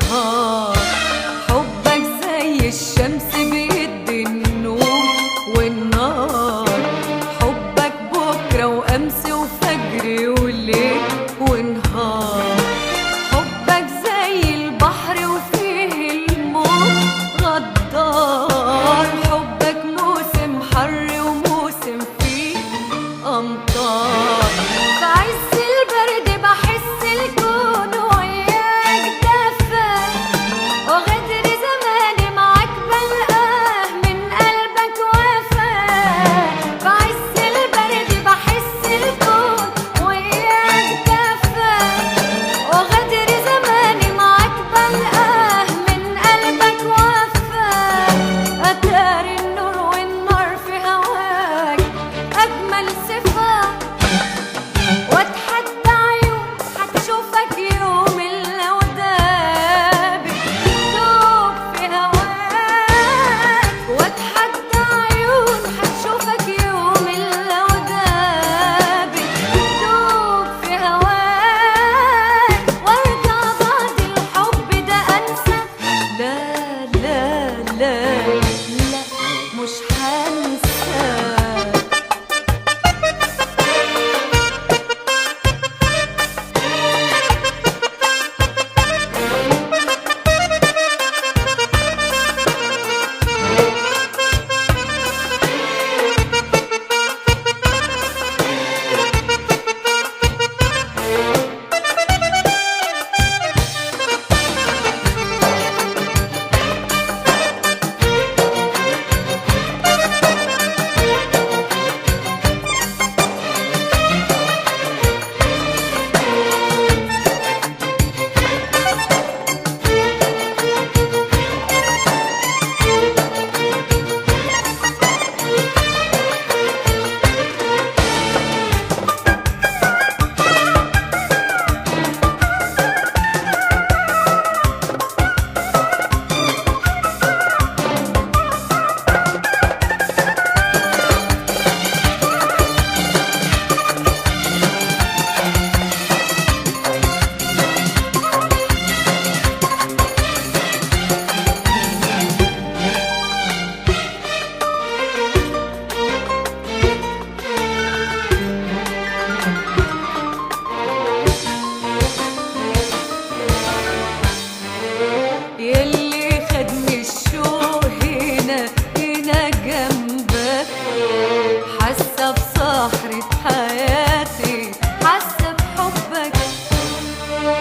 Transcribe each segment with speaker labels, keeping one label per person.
Speaker 1: ونهار. حبك زي الشمس بيدي النور والنار. حبك بكرة وأمس وفجر وليل ونهار. حبك زي البحر وفيه الموج غدار. حبك موسم حر وموسم فيه أمطار. في عز البرد بحس الكون وياك دفا، وغدر زماني معاك بلقاه من قلبك وفا. في عز البرد بحس الكون وياك دفا، وغدر زماني معاك بلقاه من قلبك وفا. أتاري النور والنار في هواك أجمل صفة، واتحدى عيون هتشوفك يوم لو دابت دوب في هواك. واتحدى عيون هتشوفك يوم لو دابت دوب في هواك. وارجع بعد الحب ده انسى، لا لا لا لا مش هنسى. يلي خدني الشوق هنا هنا جنبك، حاسة بصحرة حياتي حاسة بحبك.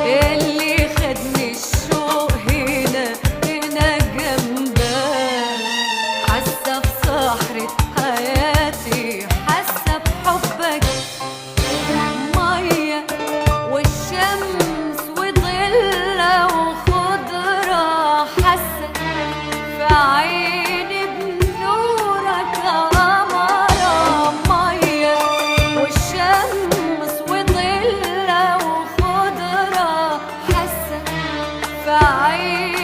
Speaker 1: يلي خدني الشوق هنا هنا جنبك، حاسة بصحرة حياتي حاسة بحبك. مية والشمس وضلة وخضرة حاسة في عيني بنورك قمرة. مية والشمس وضلة وخضرة حاسة في عيني